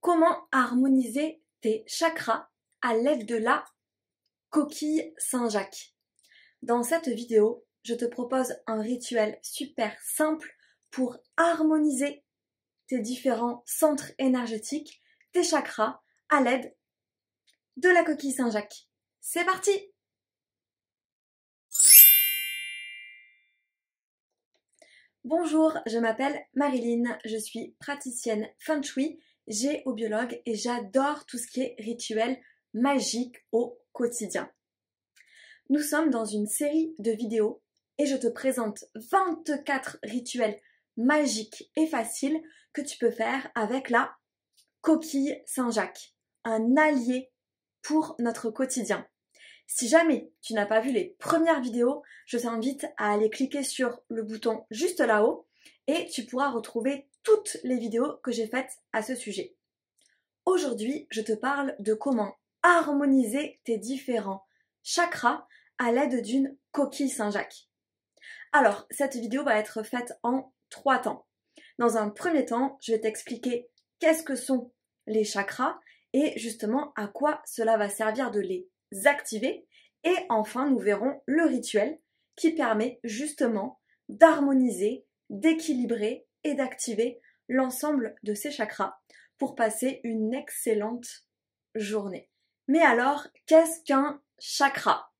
Comment harmoniser tes chakras à l'aide de la coquille Saint-Jacques? Dans cette vidéo, je te propose un rituel super simple pour harmoniser tes différents centres énergétiques, tes chakras, à l'aide de la coquille Saint-Jacques. C'est parti! Bonjour, je m'appelle Marilyn, je suis praticienne Feng Shui, géobiologue et j'adore tout ce qui est rituel magique au quotidien. Nous sommes dans une série de vidéos et je te présente 24 rituels magiques et faciles que tu peux faire avec la coquille Saint-Jacques, un allié pour notre quotidien. Si jamais tu n'as pas vu les premières vidéos, je t'invite à aller cliquer sur le bouton juste là-haut et tu pourras retrouver toutes les vidéos que j'ai faites à ce sujet. Aujourd'hui, je te parle de comment harmoniser tes différents chakras à l'aide d'une coquille Saint-Jacques. Alors, cette vidéo va être faite en 3 temps. Dans un premier temps, je vais t'expliquer qu'est-ce que sont les chakras et justement à quoi cela va servir de les activer. Et enfin, nous verrons le rituel qui permet justement d'harmoniser, d'équilibrer et d'activer l'ensemble de ces chakras pour passer une excellente journée. Mais alors, qu'est-ce qu'un chakra?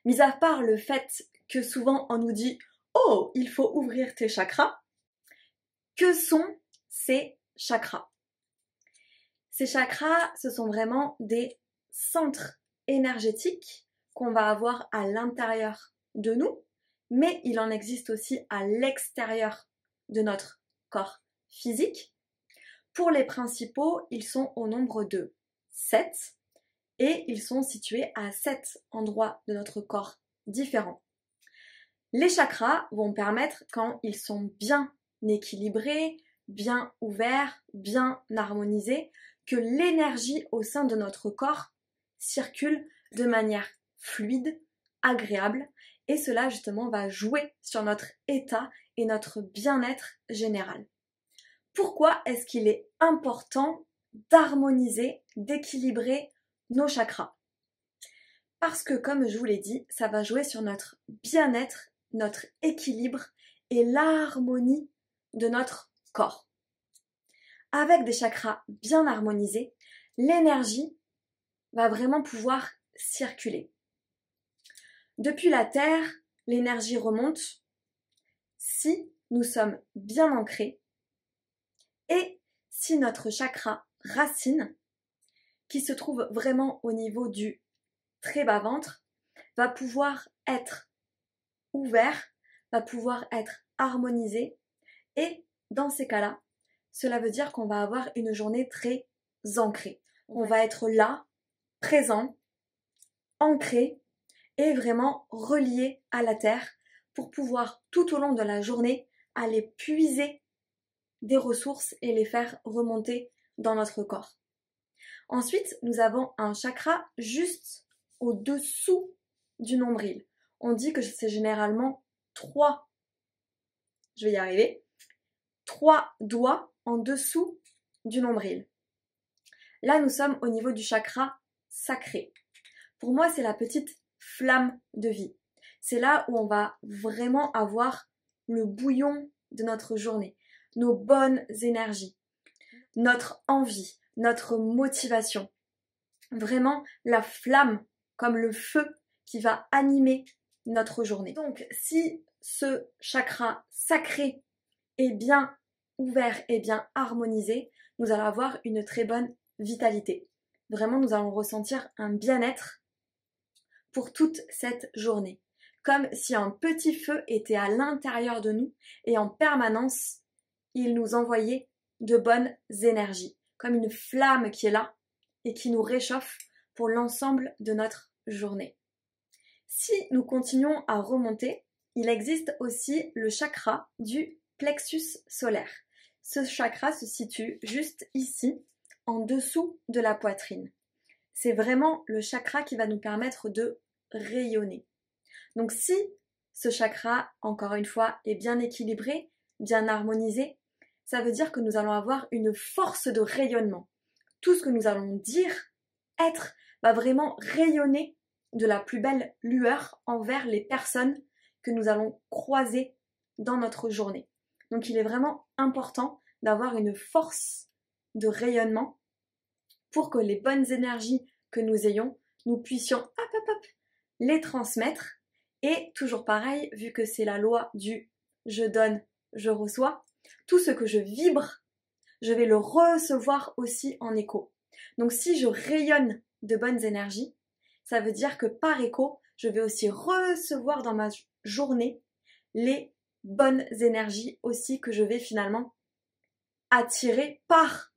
Mis à part le fait que souvent on nous dit « Oh, il faut ouvrir tes chakras », que sont ces chakras? Ces chakras, ce sont vraiment des centres énergétiques qu'on va avoir à l'intérieur de nous, mais il en existe aussi à l'extérieur de notre corps physique. Pour les principaux, ils sont au nombre de 7 et ils sont situés à 7 endroits de notre corps différents. Les chakras vont permettre, quand ils sont bien équilibrés, bien ouverts, bien harmonisés, que l'énergie au sein de notre corps circule de manière fluide, agréable, et cela justement va jouer sur notre état et notre bien-être général. Pourquoi est-ce qu'il est important d'harmoniser, d'équilibrer nos chakras? Parce que, comme je vous l'ai dit, ça va jouer sur notre bien-être, notre équilibre et l'harmonie de notre corps. Avec des chakras bien harmonisés, l'énergie va vraiment pouvoir circuler. Depuis la Terre, l'énergie remonte si nous sommes bien ancrés et si notre chakra racine, qui se trouve vraiment au niveau du très bas ventre, va pouvoir être ouvert, va pouvoir être harmonisé, et dans ces cas-là, cela veut dire qu'on va avoir une journée très ancrée. On va être là, présent, ancré et vraiment relié à la terre pour pouvoir tout au long de la journée aller puiser des ressources et les faire remonter dans notre corps. Ensuite, nous avons un chakra juste au-dessous du nombril. On dit que c'est généralement 3 doigts en dessous du nombril. Là, nous sommes au niveau du chakra sacré. Pour moi, c'est la petite flamme de vie. C'est là où on va vraiment avoir le bouillon de notre journée, nos bonnes énergies, notre envie, notre motivation. Vraiment la flamme, comme le feu qui va animer notre journée. Donc, si ce chakra sacré est bien ouvert et bien harmonisé, nous allons avoir une très bonne vitalité. Vraiment, nous allons ressentir un bien-être pour toute cette journée. Comme si un petit feu était à l'intérieur de nous et en permanence, il nous envoyait de bonnes énergies. Comme une flamme qui est là et qui nous réchauffe pour l'ensemble de notre journée. Si nous continuons à remonter, il existe aussi le chakra du plexus solaire. Ce chakra se situe juste ici, en dessous de la poitrine. C'est vraiment le chakra qui va nous permettre de rayonner. Donc si ce chakra, encore une fois, est bien équilibré, bien harmonisé, ça veut dire que nous allons avoir une force de rayonnement. tout ce que nous allons dire, être, va vraiment rayonner de la plus belle lueur envers les personnes que nous allons croiser dans notre journée. Donc il est vraiment important d'avoir une force de rayonnement pour que les bonnes énergies que nous ayons, nous puissions les transmettre. Et toujours pareil, vu que c'est la loi du je donne, je reçois, tout ce que je vibre, je vais le recevoir aussi en écho. Donc si je rayonne de bonnes énergies, ça veut dire que par écho, je vais aussi recevoir dans ma journée les bonnes énergies aussi que je vais finalement attirer par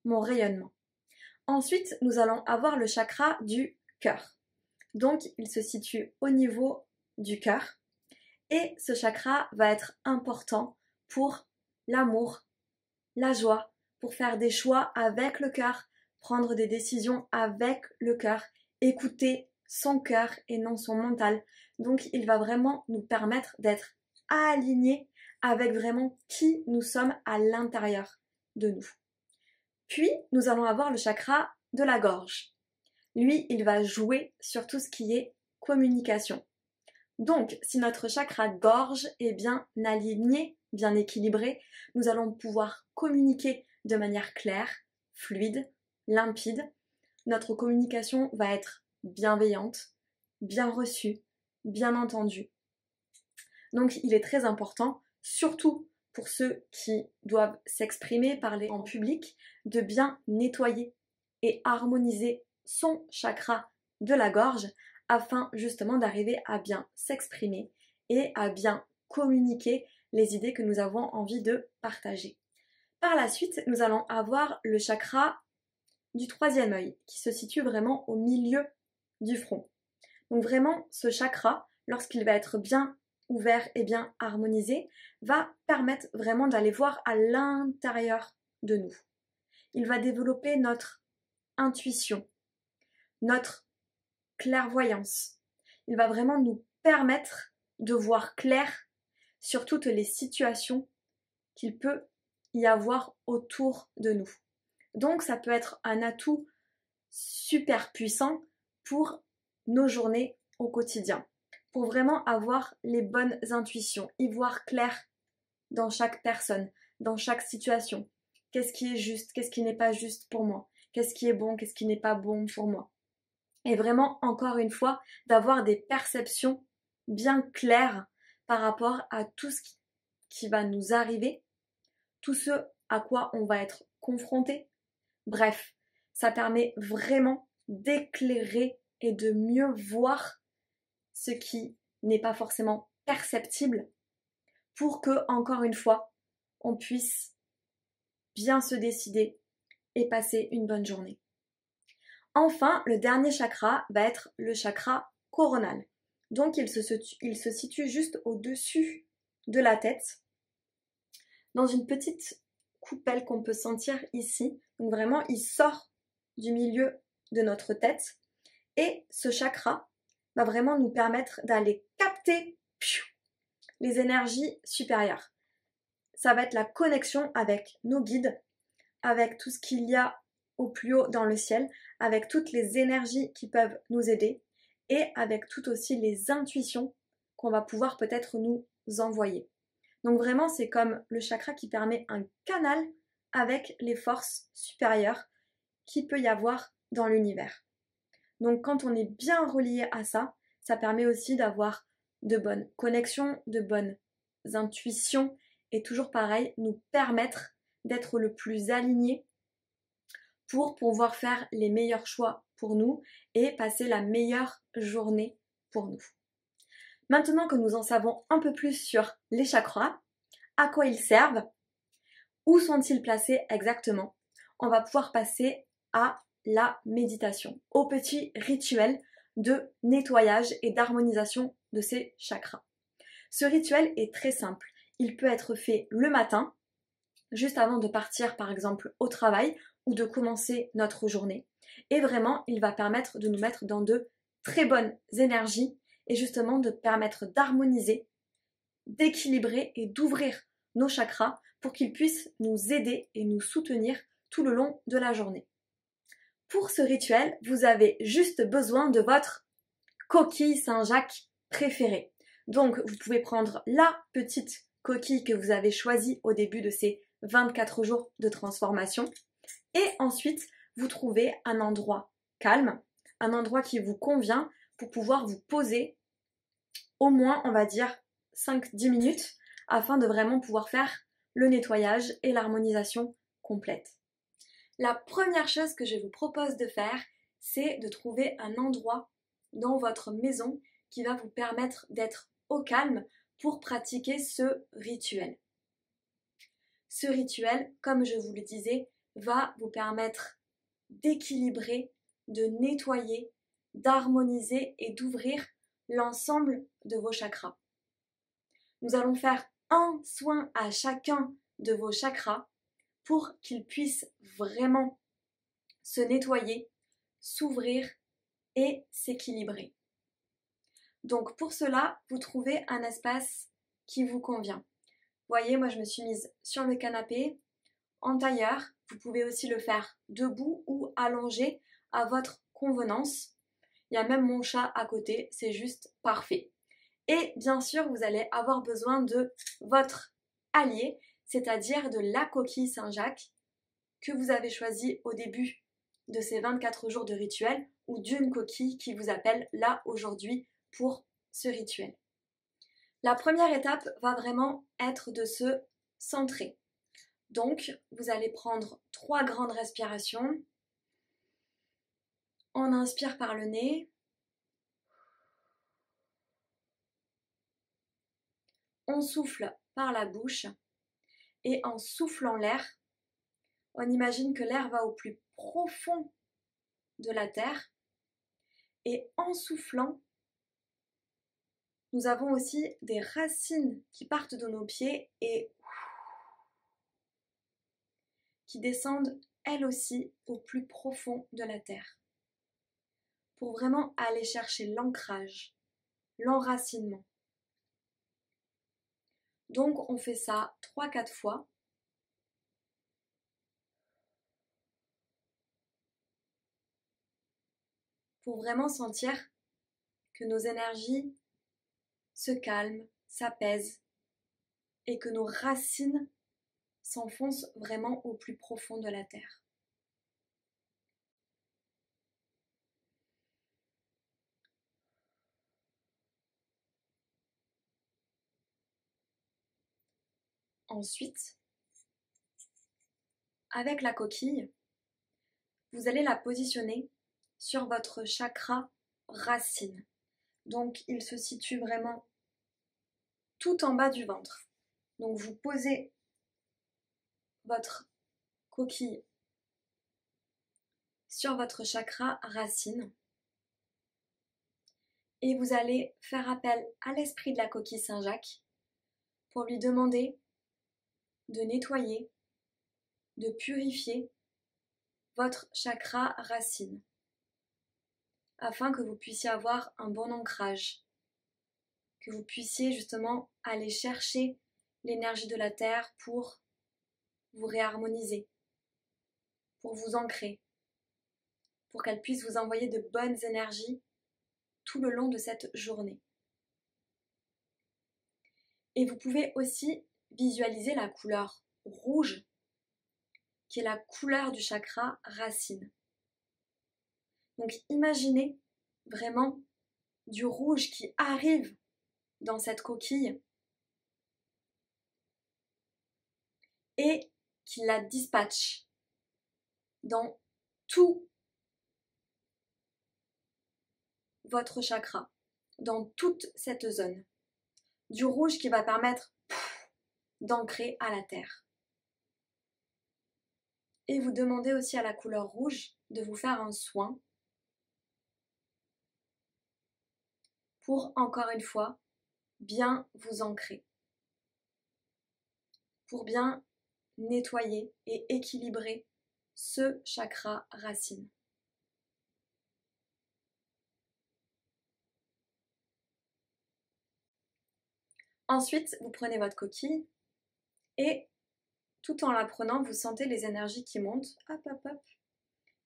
mon rayonnement. Ensuite, nous allons avoir le chakra du cœur. Donc, il se situe au niveau du cœur et ce chakra va être important pour l'amour, la joie, pour faire des choix avec le cœur, prendre des décisions avec le cœur, écouter son cœur et non son mental. Donc, il va vraiment nous permettre d'être alignés avec vraiment qui nous sommes à l'intérieur de nous. Puis, nous allons avoir le chakra de la gorge. Lui, il va jouer sur tout ce qui est communication. Donc, si notre chakra de gorge est bien aligné, bien équilibré, nous allons pouvoir communiquer de manière claire, fluide, limpide. Notre communication va être bienveillante, bien reçue, bien entendue. Donc, il est très important, surtout pour ceux qui doivent s'exprimer, parler en public, de bien nettoyer et harmoniser son chakra de la gorge afin justement d'arriver à bien s'exprimer et à bien communiquer les idées que nous avons envie de partager. Par la suite, nous allons avoir le chakra du troisième œil qui se situe vraiment au milieu du front. Donc vraiment, ce chakra, lorsqu'il va être bien ouvert et bien harmonisé, va permettre vraiment d'aller voir à l'intérieur de nous. Il va développer notre intuition, notre clairvoyance. Il va vraiment nous permettre de voir clair sur toutes les situations qu'il peut y avoir autour de nous. Donc ça peut être un atout super puissant pour nos journées au quotidien, pour vraiment avoir les bonnes intuitions, y voir clair dans chaque personne, dans chaque situation. Qu'est-ce qui est juste, qu'est-ce qui n'est pas juste pour moi, qu'est-ce qui est bon, qu'est-ce qui n'est pas bon pour moi. Et vraiment, encore une fois, d'avoir des perceptions bien claires par rapport à tout ce qui va nous arriver, tout ce à quoi on va être confronté. Bref, ça permet vraiment d'éclairer et de mieux voir ce qui n'est pas forcément perceptible pour que, encore une fois, on puisse bien se décider et passer une bonne journée. Enfin, le dernier chakra va être le chakra coronal. Donc, il se situe juste au-dessus de la tête, dans une petite coupelle qu'on peut sentir ici. Donc vraiment, il sort du milieu de notre tête. Et ce chakra va vraiment nous permettre d'aller capter les énergies supérieures. Ça va être la connexion avec nos guides, avec tout ce qu'il y a au plus haut dans le ciel, avec toutes les énergies qui peuvent nous aider et avec toutes aussi les intuitions qu'on va pouvoir peut-être nous envoyer. Donc vraiment, c'est comme le chakra qui permet un canal avec les forces supérieures qu'il peut y avoir dans l'univers. Donc quand on est bien relié à ça, ça permet aussi d'avoir de bonnes connexions, de bonnes intuitions et toujours pareil, nous permettre d'être le plus aligné pour pouvoir faire les meilleurs choix pour nous et passer la meilleure journée pour nous. Maintenant que nous en savons un peu plus sur les chakras, à quoi ils servent, où sont-ils placés exactement, on va pouvoir passer à la méditation, au petit rituel de nettoyage et d'harmonisation de ces chakras. Ce rituel est très simple. Il peut être fait le matin, juste avant de partir par exemple au travail ou de commencer notre journée. Et vraiment, il va permettre de nous mettre dans de très bonnes énergies et justement de permettre d'harmoniser, d'équilibrer et d'ouvrir nos chakras pour qu'ils puissent nous aider et nous soutenir tout le long de la journée. Pour ce rituel, vous avez juste besoin de votre coquille Saint-Jacques préférée. Donc, vous pouvez prendre la petite coquille que vous avez choisie au début de ces 24 jours de transformation. Et ensuite, vous trouvez un endroit calme, un endroit qui vous convient pour pouvoir vous poser au moins, on va dire, 5-10 minutes afin de vraiment pouvoir faire le nettoyage et l'harmonisation complète. La première chose que je vous propose de faire, c'est de trouver un endroit dans votre maison qui va vous permettre d'être au calme pour pratiquer ce rituel. Ce rituel, comme je vous le disais, va vous permettre d'équilibrer, de nettoyer, d'harmoniser et d'ouvrir l'ensemble de vos chakras. Nous allons faire un soin à chacun de vos chakras pour qu'ils puissent vraiment se nettoyer, s'ouvrir et s'équilibrer. Donc pour cela, vous trouvez un espace qui vous convient. Vous voyez, moi je me suis mise sur le canapé, en tailleur. Vous pouvez aussi le faire debout ou allongé à votre convenance. Il y a même mon chat à côté, c'est juste parfait. Et bien sûr, vous allez avoir besoin de votre allié, c'est-à-dire de la coquille Saint-Jacques que vous avez choisie au début de ces 24 jours de rituel ou d'une coquille qui vous appelle là aujourd'hui pour ce rituel. La première étape va vraiment être de se centrer. Donc, vous allez prendre 3 grandes respirations. On inspire par le nez. On souffle par la bouche. Et en soufflant l'air, on imagine que l'air va au plus profond de la terre. Et en soufflant, nous avons aussi des racines qui partent de nos pieds et qui descendent elles aussi au plus profond de la terre. Pour vraiment aller chercher l'ancrage, l'enracinement. Donc on fait ça 3-4 fois. Pour vraiment sentir que nos énergies se calment, s'apaisent et que nos racines s'enfoncent vraiment au plus profond de la terre. Ensuite, avec la coquille, vous allez la positionner sur votre chakra racine. Donc il se situe vraiment tout en bas du ventre. Donc vous posez votre coquille sur votre chakra racine et vous allez faire appel à l'esprit de la coquille Saint-Jacques pour lui demander de nettoyer, de purifier votre chakra racine afin que vous puissiez avoir un bon ancrage, que vous puissiez justement aller chercher l'énergie de la terre pour vous réharmoniser, pour vous ancrer, pour qu'elle puisse vous envoyer de bonnes énergies tout le long de cette journée. Et vous pouvez aussi visualiser la couleur rouge, qui est la couleur du chakra racine. Donc imaginez vraiment du rouge qui arrive dans cette coquille et qui la dispatche dans tout votre chakra, dans toute cette zone. Du rouge qui va permettre d'ancrer à la terre. Et vous demandez aussi à la couleur rouge de vous faire un soin pour, encore une fois, bien vous ancrer, pour bien nettoyer et équilibrer ce chakra racine. Ensuite, vous prenez votre coquille et tout en la prenant, vous sentez les énergies qui montent, hop, hop, hop,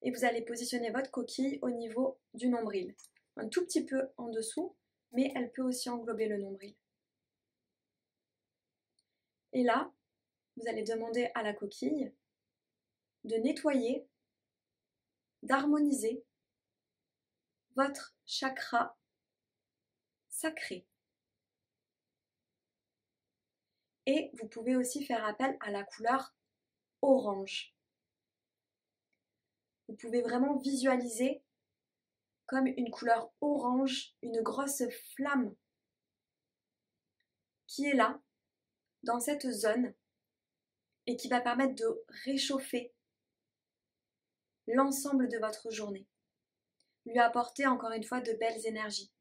et vous allez positionner votre coquille au niveau du nombril. Un tout petit peu en dessous, mais elle peut aussi englober le nombril. Et là, vous allez demander à la coquille de nettoyer, d'harmoniser votre chakra sacré. Et vous pouvez aussi faire appel à la couleur orange. Vous pouvez vraiment visualiser comme une couleur orange, une grosse flamme qui est là, dans cette zone, et qui va permettre de réchauffer l'ensemble de votre journée. Lui apporter encore une fois de belles énergies.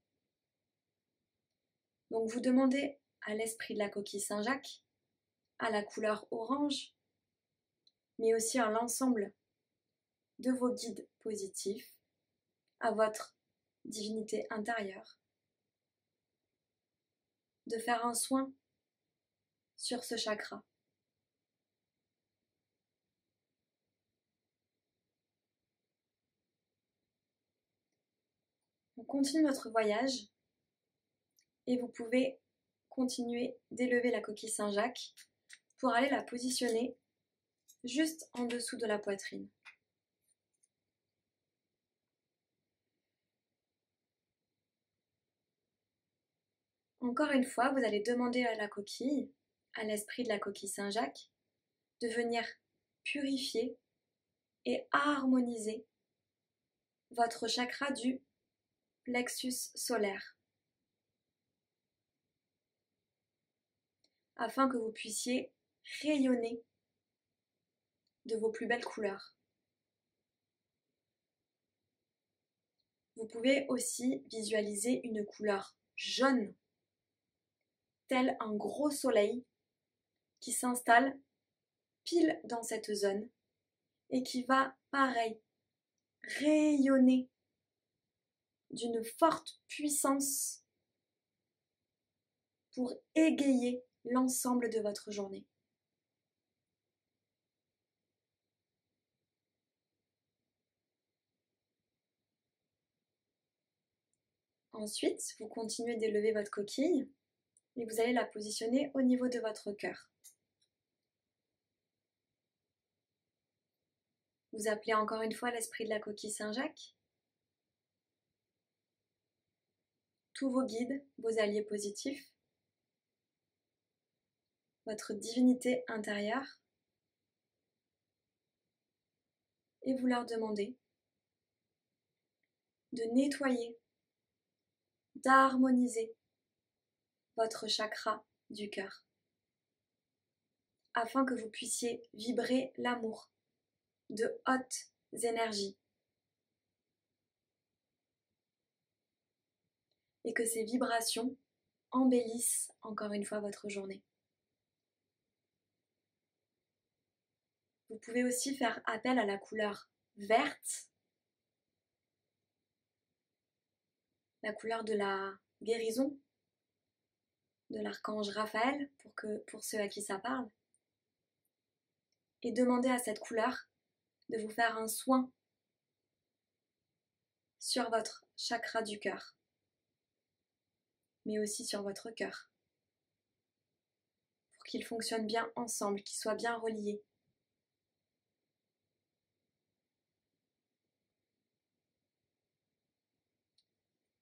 Donc vous demandez à l'esprit de la coquille Saint-Jacques, à la couleur orange, mais aussi à l'ensemble de vos guides positifs, à votre divinité intérieure, de faire un soin sur ce chakra. On continue notre voyage et vous pouvez continuer d'élever la coquille Saint-Jacques pour aller la positionner juste en dessous de la poitrine. Encore une fois, vous allez demander à la coquille, à l'esprit de la coquille Saint-Jacques, de venir purifier et harmoniser votre chakra du plexus solaire, afin que vous puissiez rayonner de vos plus belles couleurs. Vous pouvez aussi visualiser une couleur jaune, tel un gros soleil qui s'installe pile dans cette zone et qui va, pareil, rayonner d'une forte puissance pour égayer l'ensemble de votre journée. Ensuite, vous continuez d'élever votre coquille et vous allez la positionner au niveau de votre cœur. Vous appelez encore une fois l'esprit de la coquille Saint-Jacques, tous vos guides, vos alliés positifs, votre divinité intérieure, et vous leur demandez de nettoyer, d'harmoniser votre chakra du cœur, afin que vous puissiez vibrer l'amour de hautes énergies et que ces vibrations embellissent encore une fois votre journée. Vous pouvez aussi faire appel à la couleur verte, la couleur de la guérison, de l'archange Raphaël, pour ceux à qui ça parle, et demander à cette couleur de vous faire un soin sur votre chakra du cœur, mais aussi sur votre cœur, pour qu'ils fonctionnent bien ensemble, qu'ils soient bien reliés.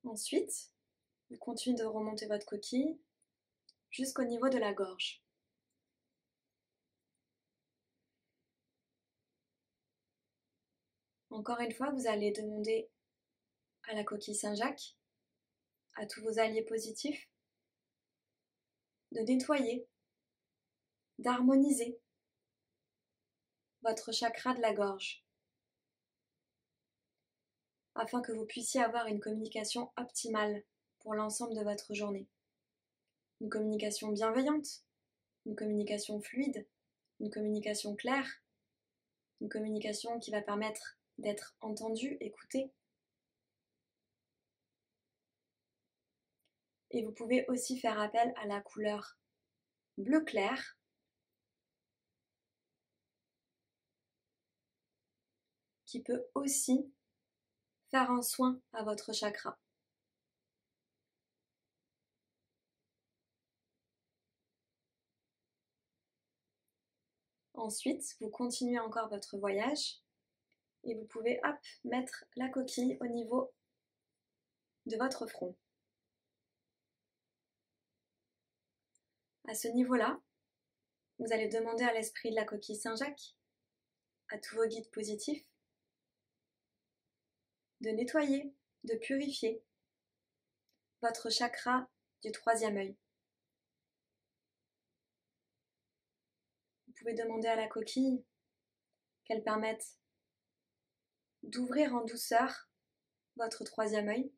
Ensuite, vous continuez de remonter votre coquille jusqu'au niveau de la gorge. Encore une fois, vous allez demander à la coquille Saint-Jacques, à tous vos alliés positifs, de nettoyer, d'harmoniser votre chakra de la gorge, afin que vous puissiez avoir une communication optimale pour l'ensemble de votre journée. Une communication bienveillante, une communication fluide, une communication claire, une communication qui va permettre d'être entendu, écouté. Et vous pouvez aussi faire appel à la couleur bleu clair, qui peut aussi faire un soin à votre chakra. Ensuite, vous continuez encore votre voyage et vous pouvez mettre la coquille au niveau de votre front. À ce niveau-là, vous allez demander à l'esprit de la coquille Saint-Jacques, à tous vos guides positifs, de nettoyer, de purifier votre chakra du troisième œil. Vous pouvez demander à la coquille qu'elle permette d'ouvrir en douceur votre troisième œil.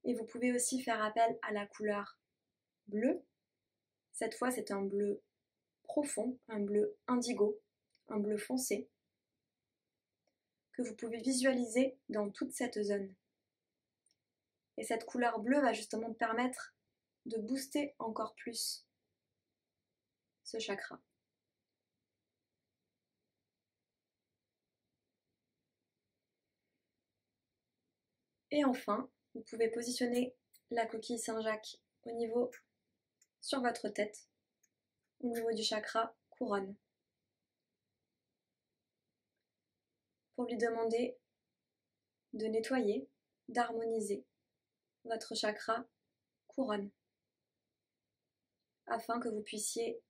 Et vous pouvez aussi faire appel à la couleur bleue. Cette fois, c'est un bleu profond, un bleu indigo, un bleu foncé, que vous pouvez visualiser dans toute cette zone. Et cette couleur bleue va justement permettre de booster encore plus ce chakra. Et enfin, vous pouvez positionner la coquille Saint-Jacques sur votre tête, au niveau du chakra couronne, pour lui demander de nettoyer, d'harmoniser votre chakra couronne, afin que vous puissiez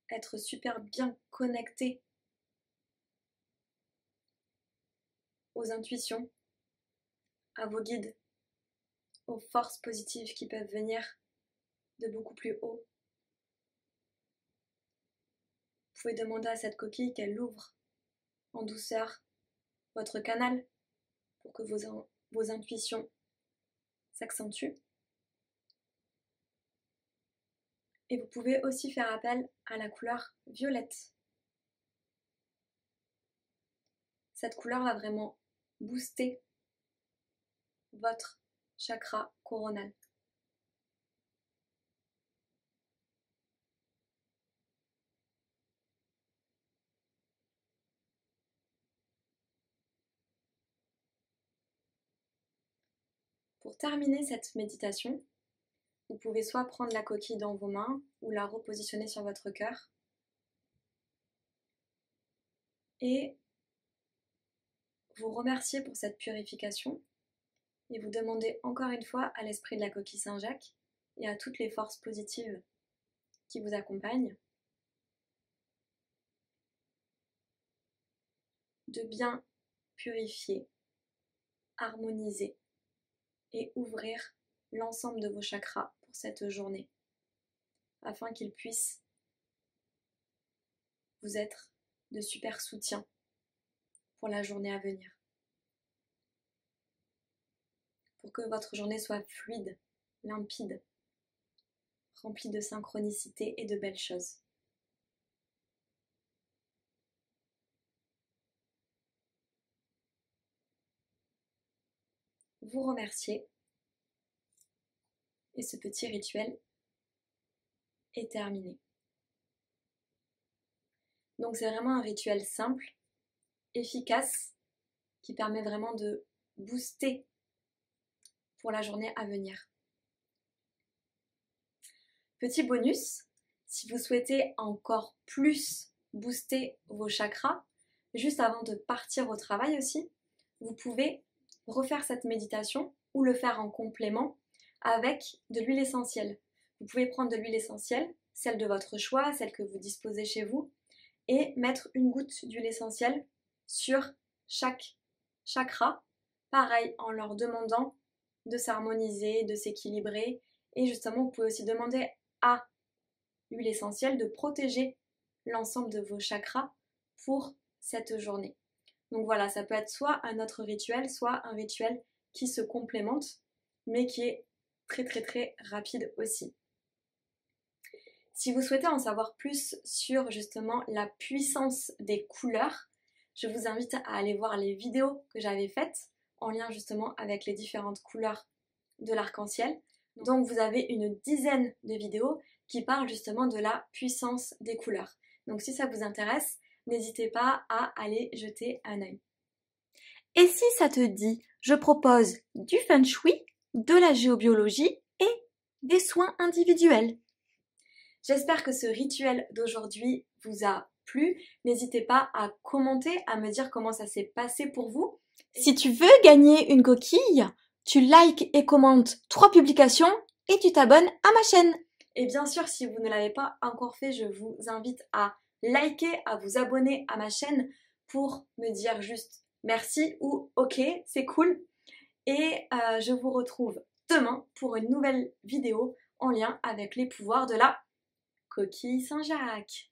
être super bien connecté aux intuitions, à vos guides, aux forces positives qui peuvent venir de beaucoup plus haut. Vous pouvez demander à cette coquille qu'elle ouvre en douceur votre canal pour que vos intuitions s'accentuent. Et vous pouvez aussi faire appel à la couleur violette. Cette couleur va vraiment booster votre chakra coronal. Pour terminer cette méditation, vous pouvez soit prendre la coquille dans vos mains ou la repositionner sur votre cœur et vous remercier pour cette purification et vous demander encore une fois à l'esprit de la coquille Saint-Jacques et à toutes les forces positives qui vous accompagnent de bien purifier, harmoniser et ouvrir l'ensemble de vos chakras pour cette journée afin qu'ils puissent vous être de super soutien pour la journée à venir. Pour que votre journée soit fluide, limpide, remplie de synchronicité et de belles choses. Vous remercier et ce petit rituel est terminé. Donc c'est vraiment un rituel simple, efficace, qui permet vraiment de booster pour la journée à venir. Petit bonus, si vous souhaitez encore plus booster vos chakras, juste avant de partir au travail aussi, vous pouvez refaire cette méditation ou le faire en complément avec de l'huile essentielle. Vous pouvez prendre de l'huile essentielle, celle de votre choix, celle que vous disposez chez vous, et mettre une goutte d'huile essentielle sur chaque chakra, pareil en leur demandant de s'harmoniser, de s'équilibrer, et justement vous pouvez aussi demander à l'huile essentielle de protéger l'ensemble de vos chakras pour cette journée. Donc voilà, ça peut être soit un autre rituel, soit un rituel qui se complémente, mais qui est très rapide aussi. Si vous souhaitez en savoir plus sur justement la puissance des couleurs, je vous invite à aller voir les vidéos que j'avais faites en lien justement avec les différentes couleurs de l'arc-en-ciel. Donc vous avez une dizaine de vidéos qui parlent justement de la puissance des couleurs. Donc si ça vous intéresse, n'hésitez pas à aller jeter un œil. Et si ça te dit, je propose du feng shui, de la géobiologie et des soins individuels. J'espère que ce rituel d'aujourd'hui vous a plu. N'hésitez pas à commenter, à me dire comment ça s'est passé pour vous. Si tu veux gagner une coquille, tu likes et commentes 3 publications et tu t'abonnes à ma chaîne. Et bien sûr, si vous ne l'avez pas encore fait, je vous invite à liker, à vous abonner à ma chaîne pour me dire juste merci ou ok, c'est cool. Et je vous retrouve demain pour une nouvelle vidéo en lien avec les pouvoirs de la coquille Saint-Jacques.